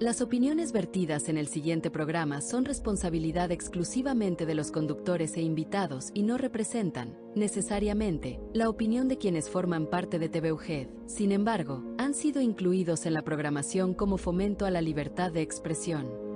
Las opiniones vertidas en el siguiente programa son responsabilidad exclusivamente de los conductores e invitados y no representan, necesariamente, la opinión de quienes forman parte de TV UGED. Sin embargo, han sido incluidos en la programación como fomento a la libertad de expresión.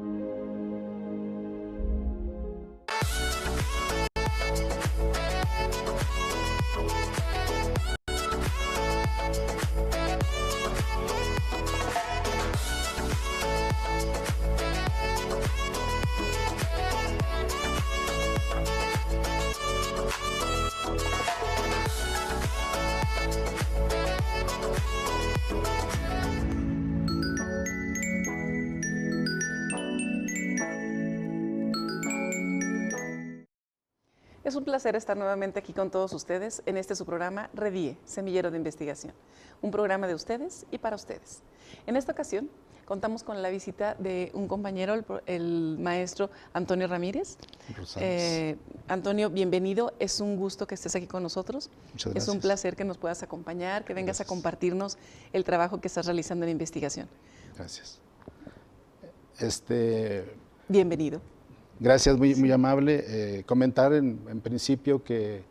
Es un placer estar nuevamente aquí con todos ustedes en este su programa REDIE, Semillero de Investigación, un programa de ustedes y para ustedes. En esta ocasión contamos con la visita de un compañero, el maestro Antonio Ramírez. Antonio, bienvenido, es un gusto que estés aquí con nosotros. Muchas gracias. Es un placer que nos puedas acompañar, que vengas a compartirnos el trabajo que estás realizando en investigación. Gracias. Bienvenido. Gracias, muy amable. Comentar en principio que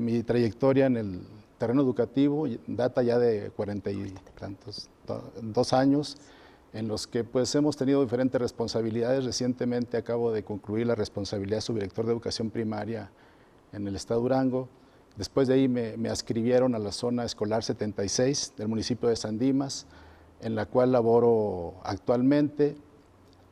mi trayectoria en el terreno educativo data ya de 40 y tantos, 2 años, en los que pues hemos tenido diferentes responsabilidades. Recientemente acabo de concluir la responsabilidad de subdirector de educación primaria en el estado de Durango. Después de ahí me adscribieron a la zona escolar 76 del municipio de San Dimas, en la cual laboro actualmente.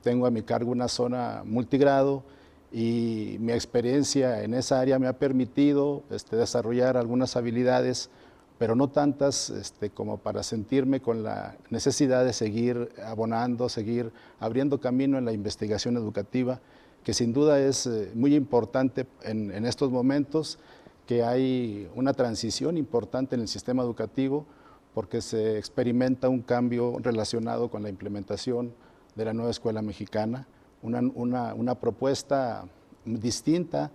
Tengo a mi cargo una zona multigrado y mi experiencia en esa área me ha permitido desarrollar algunas habilidades, pero no tantas como para sentirme con la necesidad de seguir abonando, seguir abriendo camino en la investigación educativa, que sin duda es muy importante en estos momentos, que hay una transición importante en el sistema educativo, porque se experimenta un cambio relacionado con la implementación de la nueva escuela mexicana, una propuesta distinta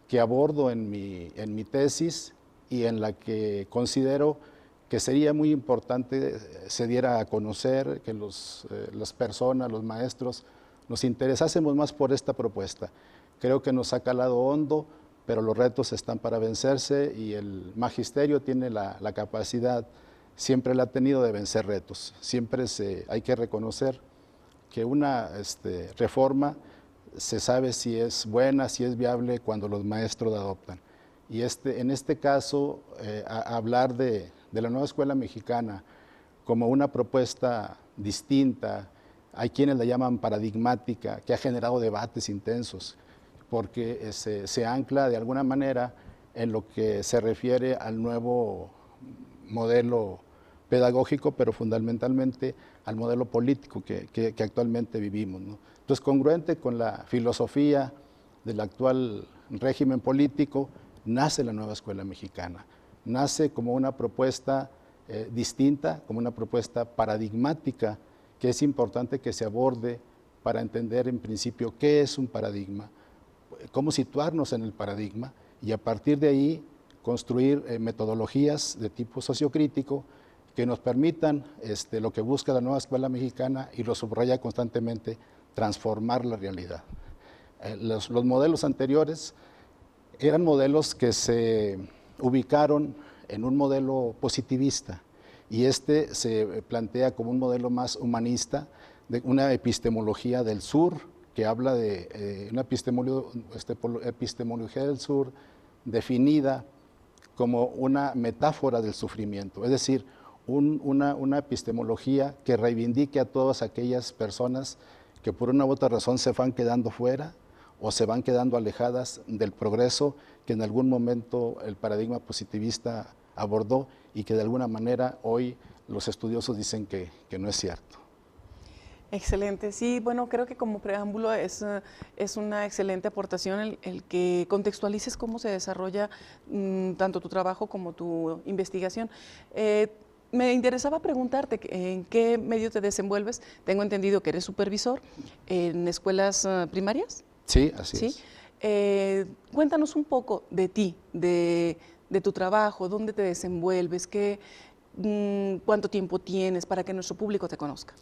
que abordo en mi tesis y en la que considero que sería muy importante se diera a conocer, que las personas, los maestros, nos interesásemos más por esta propuesta. Creo que nos ha calado hondo, pero los retos están para vencerse y el magisterio tiene la capacidad, siempre la ha tenido, de vencer retos. Siempre hay que reconocer que una reforma se sabe si es buena, si es viable cuando los maestros la adoptan. Y en este caso, hablar de la nueva escuela mexicana como una propuesta distinta, hay quienes la llaman paradigmática, que ha generado debates intensos, porque se ancla de alguna manera en lo que se refiere al nuevo modelo pedagógico, pero fundamentalmente al modelo político que actualmente vivimos, ¿no? Entonces, congruente con la filosofía del actual régimen político, nace la nueva escuela mexicana. Nace como una propuesta distinta, como una propuesta paradigmática, que es importante que se aborde para entender en principio qué es un paradigma, cómo situarnos en el paradigma y a partir de ahí construir metodologías de tipo sociocrítico que nos permitan lo que busca la nueva escuela mexicana, y lo subraya constantemente, transformar la realidad. Los modelos anteriores eran modelos que se ubicaron en un modelo positivista, y se plantea como un modelo más humanista, de una epistemología del sur, que habla de una epistemología del sur definida como una metáfora del sufrimiento, es decir, una epistemología que reivindique a todas aquellas personas que por una u otra razón se van quedando fuera o se van quedando alejadas del progreso que en algún momento el paradigma positivista abordó y que de alguna manera hoy los estudiosos dicen que no es cierto. Excelente, sí, bueno, creo que como preámbulo es una excelente aportación el que contextualices cómo se desarrolla tanto tu trabajo como tu investigación. Me interesaba preguntarte en qué medio te desenvuelves. Tengo entendido que eres supervisor en escuelas primarias. Sí, así es. Cuéntanos un poco de ti, de tu trabajo, dónde te desenvuelves, cuánto tiempo tienes para que nuestro público te conozca.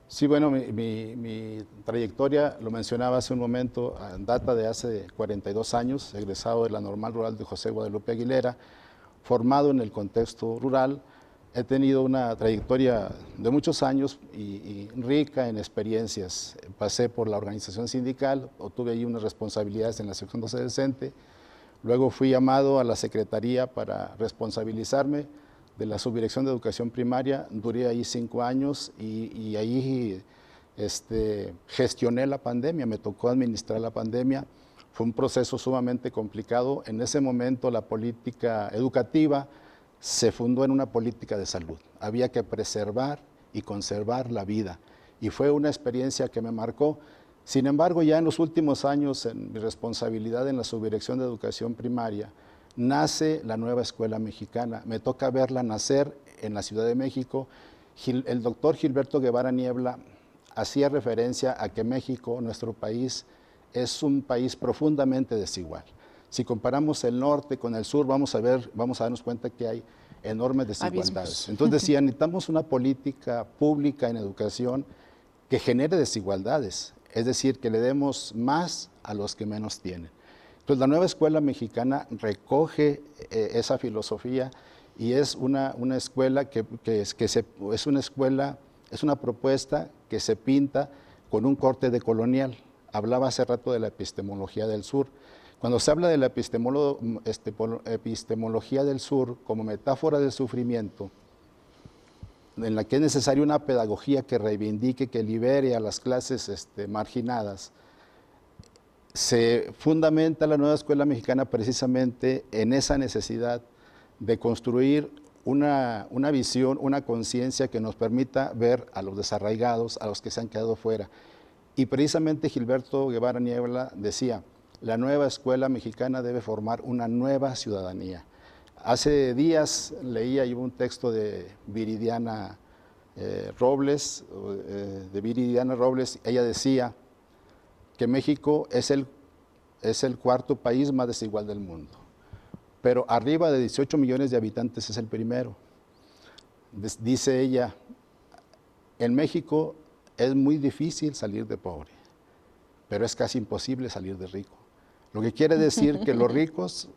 Sí, bueno, mi trayectoria, lo mencionaba hace un momento, data de hace 42 años, egresado de la Normal Rural de José Guadalupe Aguilera, formado en el contexto rural. He tenido una trayectoria de muchos años y rica en experiencias. Pasé por la organización sindical, obtuve ahí unas responsabilidades en la sección docente. Luego fui llamado a la Secretaría para responsabilizarme de la Subdirección de Educación Primaria. Duré ahí 5 años y ahí gestioné la pandemia, me tocó administrar la pandemia. Fue un proceso sumamente complicado. En ese momento la política educativa se fundó en una política de salud. Había que preservar y conservar la vida y fue una experiencia que me marcó. Sin embargo, ya en los últimos años, en mi responsabilidad en la Subdirección de Educación Primaria, nace la nueva escuela mexicana. Me toca verla nacer en la Ciudad de México. El doctor Gilberto Guevara Niebla hacía referencia a que México, nuestro país, es un país profundamente desigual. Si comparamos el norte con el sur, vamos a darnos cuenta que hay enormes desigualdades. Abismos. Entonces decía, necesitamos una política pública en educación que genere desigualdades, es decir, que le demos más a los que menos tienen. Entonces la nueva escuela mexicana recoge esa filosofía y es una escuela es una propuesta que se pinta con un corte de colonial. Hablaba hace rato de la epistemología del sur. Cuando se habla de la epistemología del sur como metáfora del sufrimiento, en la que es necesaria una pedagogía que reivindique, que libere a las clases marginadas, se fundamenta la nueva escuela mexicana precisamente en esa necesidad de construir una visión, una conciencia que nos permita ver a los desarraigados, a los que se han quedado fuera. Y precisamente Gilberto Guevara Niebla decía, la nueva escuela mexicana debe formar una nueva ciudadanía. Hace días leía yo un texto de Viridiana Robles, ella decía que México es el cuarto país más desigual del mundo, pero arriba de 18 millones de habitantes es el primero. Dice ella, en México es muy difícil salir de pobre, pero es casi imposible salir de rico. Lo que quiere decir que los ricos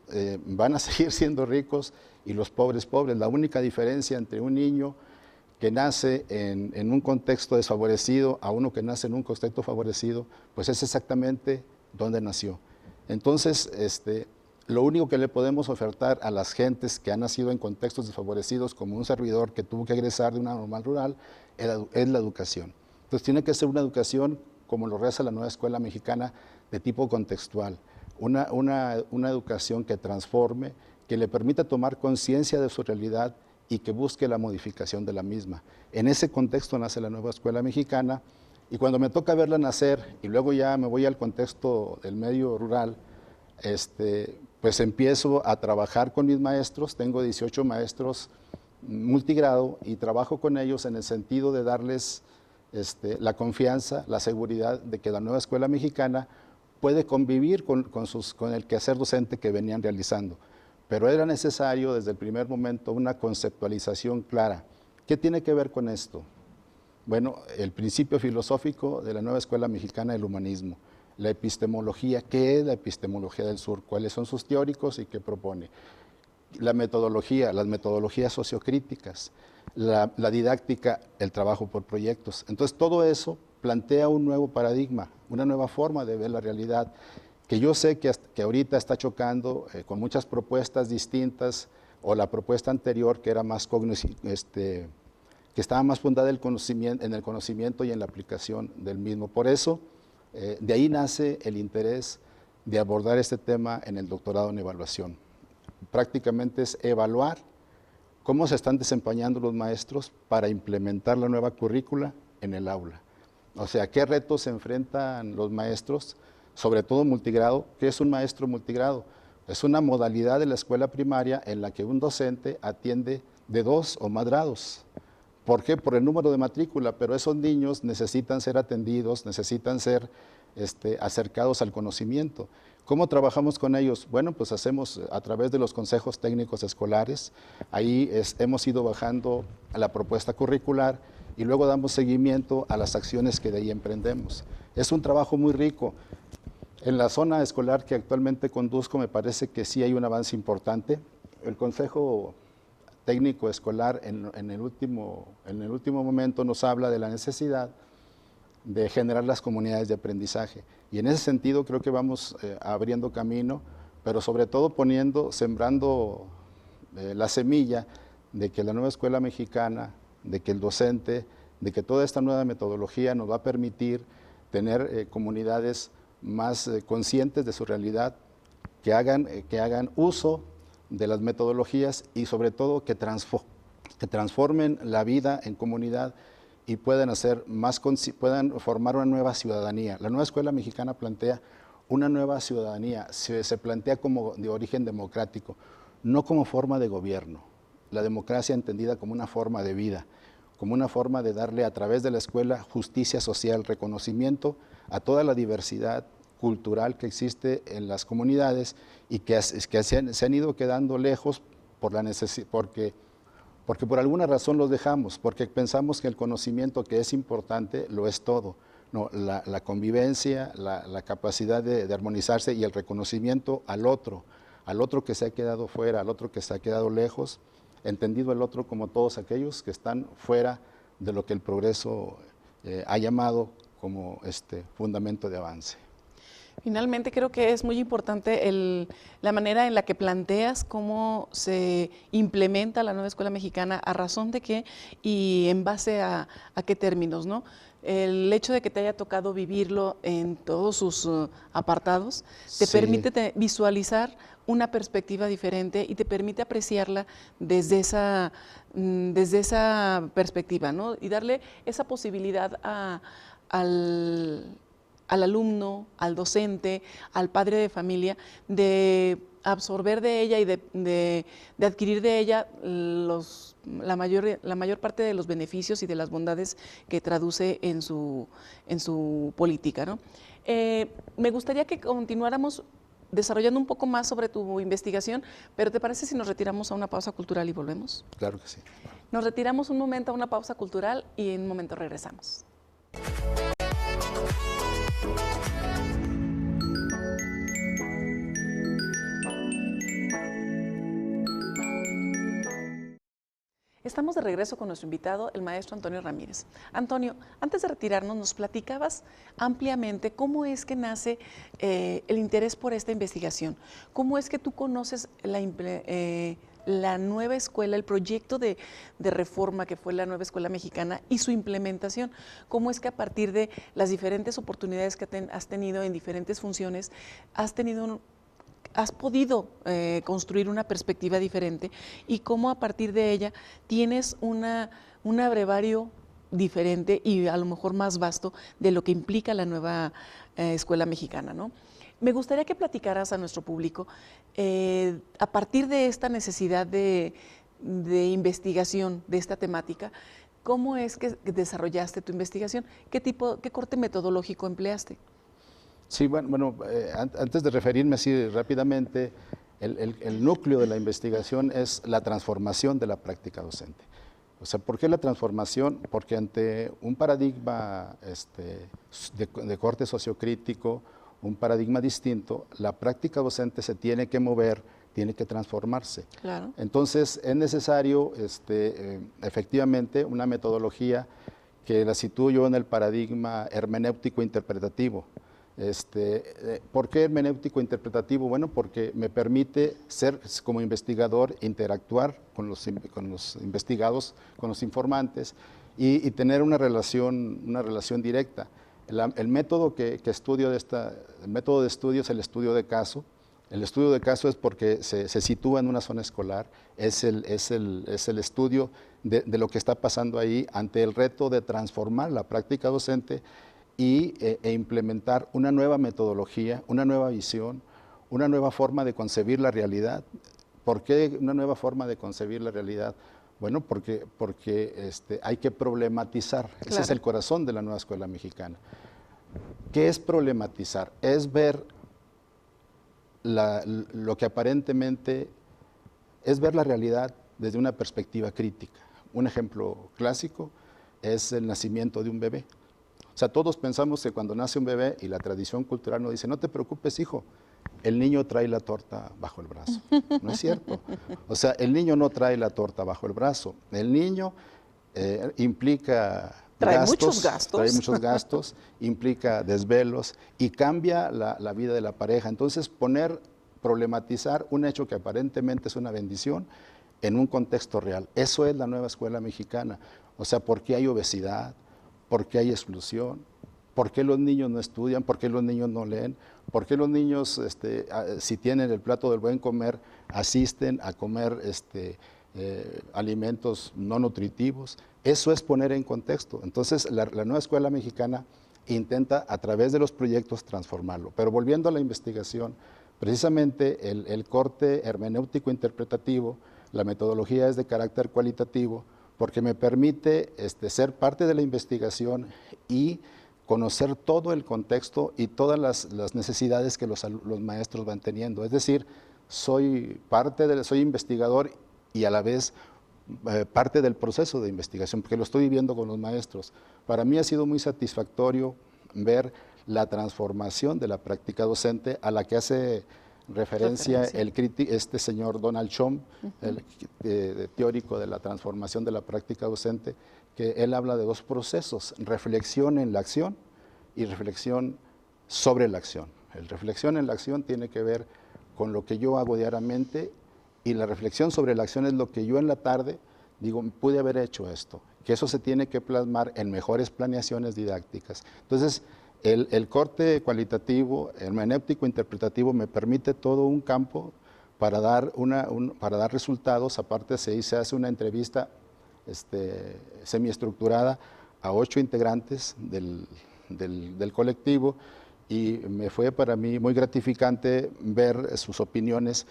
van a seguir siendo ricos y los pobres pobres. La única diferencia entre un niño que nace en un contexto desfavorecido a uno que nace en un contexto favorecido, pues es exactamente donde nació. Entonces, lo único que le podemos ofertar a las gentes que han nacido en contextos desfavorecidos, como un servidor que tuvo que egresar de una normal rural, es la educación. Entonces tiene que ser una educación, como lo reza la nueva escuela mexicana, de tipo contextual. Una educación que transforme, que le permita tomar conciencia de su realidad y que busque la modificación de la misma. En ese contexto nace la nueva escuela mexicana y cuando me toca verla nacer y luego ya me voy al contexto del medio rural, pues empiezo a trabajar con mis maestros. Tengo 18 maestros multigrado y trabajo con ellos en el sentido de darles la confianza, la seguridad de que la nueva escuela mexicana puede convivir con el quehacer docente que venían realizando. Pero era necesario desde el primer momento una conceptualización clara. ¿Qué tiene que ver con esto? Bueno, el principio filosófico de la nueva escuela mexicana del humanismo, la epistemología. ¿Qué es la epistemología del sur? ¿Cuáles son sus teóricos y qué propone? La metodología, las metodologías sociocríticas, la didáctica, el trabajo por proyectos. Entonces todo eso plantea un nuevo paradigma, una nueva forma de ver la realidad, que yo sé que ahorita está chocando con muchas propuestas distintas, o la propuesta anterior que era más que estaba más fundada en el conocimiento y en la aplicación del mismo. Por eso, de ahí nace el interés de abordar este tema en el doctorado en evaluación. Prácticamente es evaluar cómo se están desempeñando los maestros para implementar la nueva currícula en el aula. O sea, ¿qué retos se enfrentan los maestros, sobre todo multigrado? ¿Qué es un maestro multigrado? Es una modalidad de la escuela primaria en la que un docente atiende de 2 o más grados. ¿Por qué? Por el número de matrícula, pero esos niños necesitan ser atendidos, necesitan ser acercados al conocimiento. ¿Cómo trabajamos con ellos? Bueno, pues hacemos a través de los consejos técnicos escolares. Ahí hemos ido bajando a la propuesta curricular y luego damos seguimiento a las acciones que de ahí emprendemos. Es un trabajo muy rico. En la zona escolar que actualmente conduzco me parece que sí hay un avance importante. El Consejo Técnico Escolar en el último momento nos habla de la necesidad de generar las comunidades de aprendizaje. Y en ese sentido creo que vamos abriendo camino, pero sobre todo sembrando la semilla de que la nueva escuela mexicana, de que el docente, de que toda esta nueva metodología nos va a permitir tener comunidades más conscientes de su realidad, que hagan uso de las metodologías y sobre todo que transformen la vida en comunidad y puedan formar una nueva ciudadanía. La nueva escuela mexicana plantea una nueva ciudadanía, se plantea como de origen democrático, no como forma de gobierno. La democracia entendida como una forma de vida, como una forma de darle a través de la escuela justicia social, reconocimiento a toda la diversidad cultural que existe en las comunidades y que se han ido quedando lejos porque por alguna razón los dejamos, porque pensamos que el conocimiento, que es importante, lo es todo. No, la convivencia, la capacidad de armonizarse y el reconocimiento al otro que se ha quedado fuera, al otro que se ha quedado lejos, entendido el otro como todos aquellos que están fuera de lo que el progreso ha llamado como fundamento de avance. Finalmente creo que es muy importante la manera en la que planteas cómo se implementa la nueva escuela mexicana, a razón de qué y en base a qué términos, ¿no? El hecho de que te haya tocado vivirlo en todos sus apartados te permite visualizar una perspectiva diferente y te permite apreciarla desde esa perspectiva, ¿no? Y darle esa posibilidad al alumno, al docente, al padre de familia, de absorber de ella y de adquirir de ella la mayor parte de los beneficios y de las bondades que traduce en su política, ¿no? Me gustaría que continuáramos desarrollando un poco más sobre tu investigación, pero ¿te parece si nos retiramos a una pausa cultural y volvemos? Claro que sí. Nos retiramos un momento a una pausa cultural y en un momento regresamos. Estamos de regreso con nuestro invitado, el maestro Antonio Ramírez. Antonio, antes de retirarnos, nos platicabas ampliamente cómo es que nace el interés por esta investigación, cómo es que tú conoces la nueva escuela, el proyecto de reforma que fue la nueva escuela mexicana y su implementación, cómo es que a partir de las diferentes oportunidades que has tenido en diferentes funciones, has podido construir una perspectiva diferente y cómo a partir de ella tienes un abrevario diferente y a lo mejor más vasto de lo que implica la nueva escuela mexicana, ¿no? Me gustaría que platicaras a nuestro público a partir de esta necesidad de investigación de esta temática, ¿cómo es que desarrollaste tu investigación? ¿Qué corte metodológico empleaste? Sí, bueno, antes de referirme así rápidamente, el núcleo de la investigación es la transformación de la práctica docente. O sea, ¿por qué la transformación? Porque ante un paradigma de corte sociocrítico, un paradigma distinto, la práctica docente se tiene que mover, tiene que transformarse. Claro. Entonces, es necesario efectivamente una metodología que la sitúo yo en el paradigma hermenéutico-interpretativo. ¿Por qué hermenéutico interpretativo? Bueno, porque me permite ser como investigador, interactuar con los investigados, con los informantes y tener una relación directa. El método que estudio el método de estudio es el estudio de caso. El estudio de caso es porque se sitúa en una zona escolar, es el estudio de lo que está pasando ahí ante el reto de transformar la práctica docente e implementar una nueva metodología, una nueva visión, una nueva forma de concebir la realidad. ¿Por qué una nueva forma de concebir la realidad? Bueno, porque hay que problematizar. Claro. Ese es el corazón de la nueva escuela mexicana. ¿Qué es problematizar? Es ver lo que aparentemente es ver la realidad desde una perspectiva crítica. Un ejemplo clásico es el nacimiento de un bebé. O sea, todos pensamos que cuando nace un bebé, y la tradición cultural nos dice, no te preocupes, hijo, el niño trae la torta bajo el brazo. No es cierto. O sea, el niño no trae la torta bajo el brazo. El niño implica trae muchos gastos, implica desvelos y cambia la vida de la pareja. Entonces, problematizar un hecho que aparentemente es una bendición en un contexto real. Eso es la nueva escuela mexicana. O sea, ¿por qué hay obesidad? ¿Por qué hay exclusión? ¿Por qué los niños no estudian? ¿Por qué los niños no leen? ¿Por qué los niños, si tienen el plato del buen comer, asisten a comer alimentos no nutritivos? Eso es poner en contexto. Entonces, la nueva escuela mexicana intenta a través de los proyectos transformarlo. Pero volviendo a la investigación, precisamente el corte hermenéutico interpretativo, la metodología es de carácter cualitativo, porque me permite ser parte de la investigación y conocer todo el contexto y todas las necesidades que los maestros van teniendo. Es decir, soy investigador y a la vez parte del proceso de investigación, porque lo estoy viviendo con los maestros. Para mí ha sido muy satisfactorio ver la transformación de la práctica docente a la que hace referencia este señor Donald Trump, el teórico de la transformación de la práctica docente, que él habla de dos procesos, reflexión en la acción y reflexión sobre la acción. El reflexión en la acción tiene que ver con lo que yo hago diariamente y la reflexión sobre la acción es lo que yo en la tarde digo, pude haber hecho esto, que eso se tiene que plasmar en mejores planeaciones didácticas. Entonces, el corte cualitativo, hermenéutico interpretativo me permite todo un campo para dar resultados. Aparte se hace una entrevista semiestructurada a 8 integrantes del colectivo y me fue para mí muy gratificante ver sus opiniones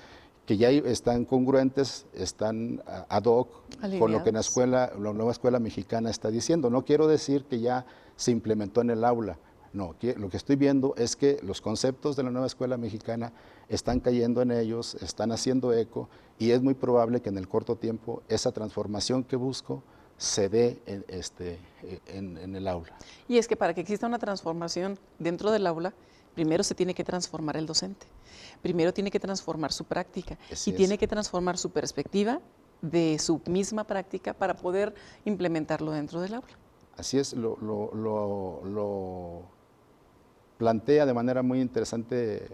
que ya están congruentes, están ad hoc con lo que la nueva escuela mexicana está diciendo. No quiero decir que ya se implementó en el aula. No, lo que estoy viendo es que los conceptos de la nueva escuela mexicana están cayendo en ellos, están haciendo eco y es muy probable que en el corto tiempo esa transformación que busco se dé en el aula. Y es que para que exista una transformación dentro del aula, primero se tiene que transformar el docente, primero tiene que transformar su práctica tiene que transformar su perspectiva de su misma práctica para poder implementarlo dentro del aula. Así es, lo plantea de manera muy interesante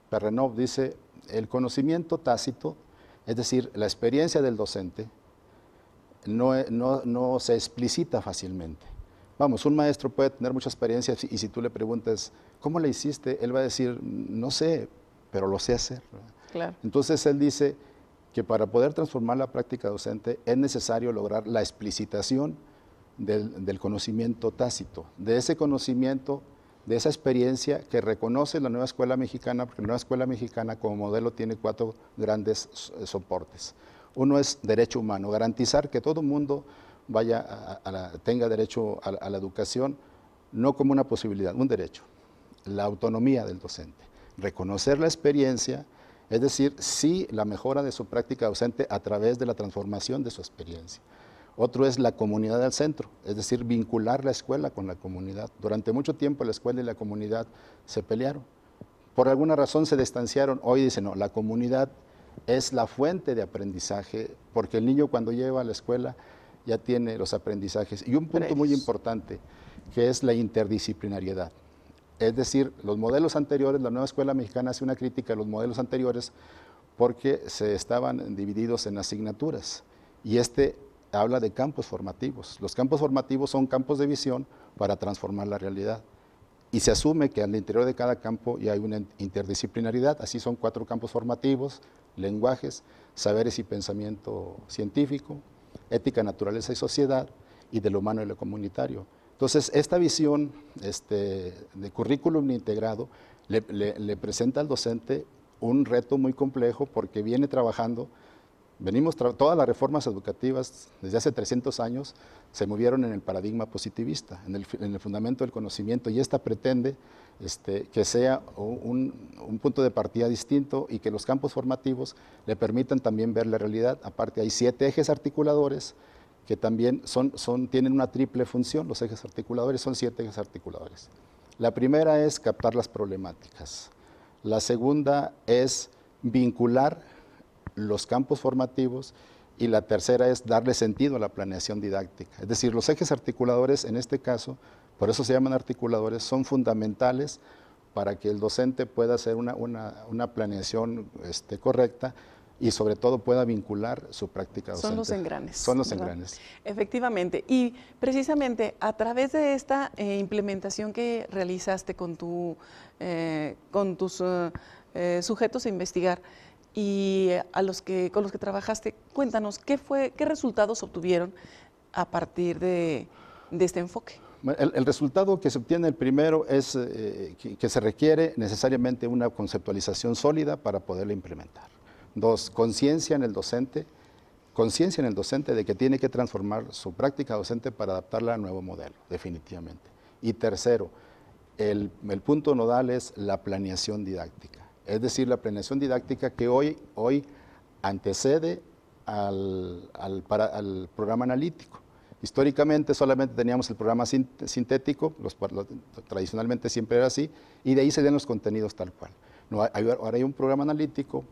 Perrenov, dice, el conocimiento tácito, es decir, la experiencia del docente, no se explicita fácilmente. Vamos, un maestro puede tener mucha experiencia y si tú le preguntas, ¿cómo le hiciste? Él va a decir, no sé, pero lo sé hacer. Claro. Entonces él dice que para poder transformar la práctica docente es necesario lograr la explicitación del conocimiento tácito, de ese conocimiento, de esa experiencia que reconoce la nueva escuela mexicana, porque la nueva escuela mexicana como modelo tiene 4 grandes soportes. Uno es derecho humano, garantizar que todo mundo tenga derecho a la educación, no como una posibilidad, un derecho. La autonomía del docente, reconocer la experiencia, es decir, sí la mejora de su práctica docente a través de la transformación de su experiencia. Otro es la comunidad del centro, es decir, vincular la escuela con la comunidad. Durante mucho tiempo la escuela y la comunidad se pelearon. Por alguna razón se distanciaron. Hoy dicen, no, la comunidad es la fuente de aprendizaje, porque el niño cuando llega a la escuela ya tiene los aprendizajes. Y un punto muy importante, que es la interdisciplinariedad. Es decir, los modelos anteriores, la nueva escuela mexicana hace una crítica a los modelos anteriores porque se estaban divididos en asignaturas. Y habla de campos formativos. Los campos formativos son campos de visión para transformar la realidad. Y se asume que al interior de cada campo ya hay una interdisciplinaridad. Así son 4 campos formativos: lenguajes, saberes y pensamiento científico, ética, naturaleza y sociedad, y de lo humano y lo comunitario. Entonces, esta visión de currículum integrado le presenta al docente un reto muy complejo porque viene trabajando. Todas las reformas educativas desde hace 300 años se movieron en el paradigma positivista, en el fundamento del conocimiento, y esta pretende que sea un punto de partida distinto y que los campos formativos le permitan también ver la realidad. Aparte hay 7 ejes articuladores que también tienen una triple función. Los ejes articuladores son 7 ejes articuladores. La primera es captar las problemáticas. La segunda es vincular los campos formativos, y la tercera es darle sentido a la planeación didáctica. Es decir, los ejes articuladores en este caso, por eso se llaman articuladores, son fundamentales para que el docente pueda hacer una planeación correcta y sobre todo pueda vincular su práctica docente. Son los engranes. Son los ¿verdad? engranes. Efectivamente. Y precisamente a través de esta implementación que realizaste con tus sujetos a investigar y con los que trabajaste, cuéntanos, ¿qué resultados obtuvieron a partir de este enfoque? El resultado que se obtiene, el primero, es que se requiere necesariamente una conceptualización sólida para poderla implementar. 2, conciencia en el docente de que tiene que transformar su práctica docente para adaptarla al nuevo modelo, definitivamente. Y tercero, el punto nodal es la planeación didáctica. Es decir, la planeación didáctica que hoy antecede al programa analítico. Históricamente solamente teníamos el programa sintético, tradicionalmente siempre era así, y de ahí se dan los contenidos tal cual. No, ahora hay un programa analítico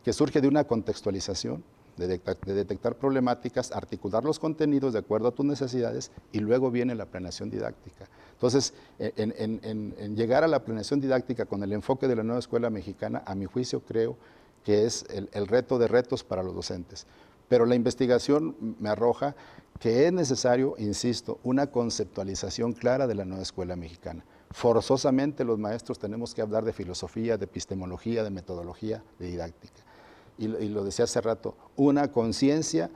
que surge de una contextualización, de detectar problemáticas, articular los contenidos de acuerdo a tus necesidades, y luego viene la planeación didáctica. Entonces, en llegar a la planeación didáctica con el enfoque de la nueva escuela mexicana, a mi juicio creo que es el reto de retos para los docentes. Pero la investigación me arroja que es necesario, insisto, una conceptualización clara de la nueva escuela mexicana. Forzosamente los maestros tenemos que hablar de filosofía, de epistemología, de metodología, de didáctica. Y lo decía hace rato, una conciencia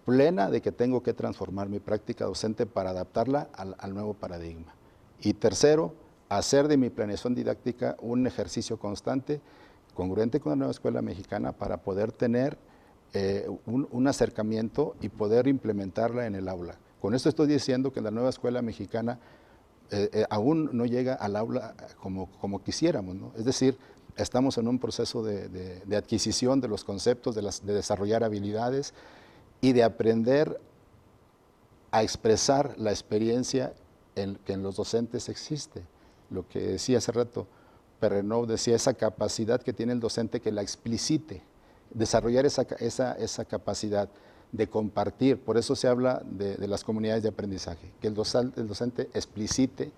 plena de que tengo que transformar mi práctica docente para adaptarla al nuevo paradigma. Y tercero, hacer de mi planeación didáctica un ejercicio constante, congruente con la nueva escuela mexicana, para poder tener un acercamiento y poder implementarla en el aula. Con esto estoy diciendo que la nueva escuela mexicana aún no llega al aula como quisiéramos, ¿no? Es decir, estamos en un proceso de adquisición de los conceptos, de desarrollar habilidades y de aprender a expresar la experiencia que en los docentes existe. Lo que decía hace rato Perrenot, decía esa capacidad que tiene el docente que la explicite, desarrollar esa capacidad de compartir. Por eso se habla de las comunidades de aprendizaje, que el docente explicite,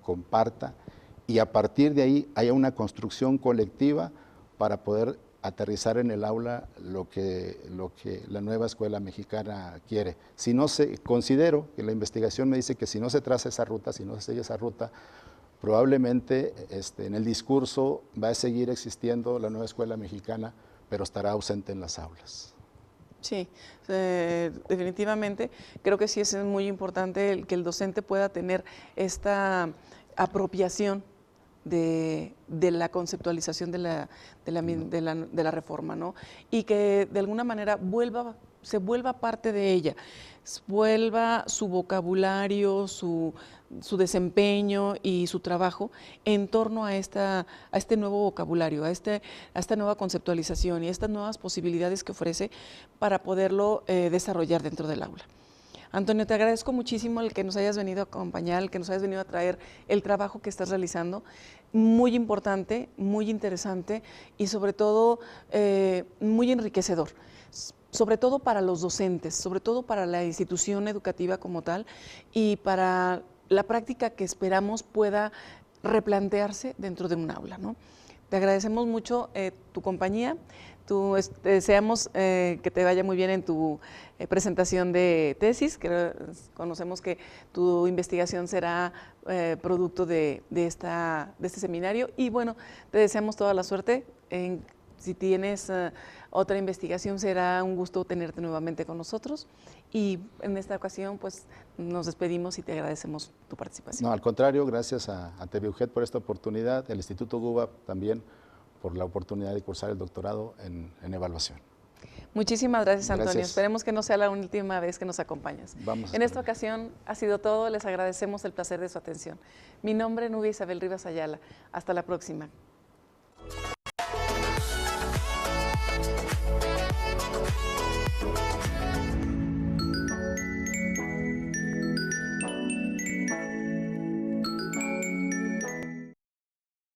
comparta, y a partir de ahí haya una construcción colectiva para poder aterrizar en el aula lo que la nueva escuela mexicana quiere. Considero que la investigación me dice que si no se traza esa ruta, si no se sigue esa ruta, probablemente en el discurso va a seguir existiendo la nueva escuela mexicana, pero estará ausente en las aulas. Sí, definitivamente. Creo que sí es muy importante que el docente pueda tener esta apropiación de la conceptualización de la reforma, ¿no? Y que de alguna manera se vuelva parte de ella, vuelva su vocabulario, su desempeño y su trabajo en torno a este nuevo vocabulario, a esta nueva conceptualización y estas nuevas posibilidades que ofrece para poderlo desarrollar dentro del aula. Antonio, te agradezco muchísimo el que nos hayas venido a acompañar, el que nos hayas venido a traer el trabajo que estás realizando, muy importante, muy interesante y sobre todo muy enriquecedor, sobre todo para los docentes, sobre todo para la institución educativa como tal y para la práctica que esperamos pueda replantearse dentro de un aula, ¿no? Te agradecemos mucho tu compañía. Deseamos que te vaya muy bien en tu presentación de tesis, que conocemos que tu investigación será producto de este seminario y bueno, te deseamos toda la suerte. Si tienes otra investigación será un gusto tenerte nuevamente con nosotros y en esta ocasión pues nos despedimos y te agradecemos tu participación. No, al contrario, gracias a TVUGED por esta oportunidad, al Instituto GUBA también por la oportunidad de cursar el doctorado en evaluación. Muchísimas gracias, Antonio. Gracias. Esperemos que no sea la última vez que nos acompañas. Vamos en esta ocasión ha sido todo. Les agradecemos el placer de su atención. Mi nombre es Nubia Isabel Rivas Ayala. Hasta la próxima.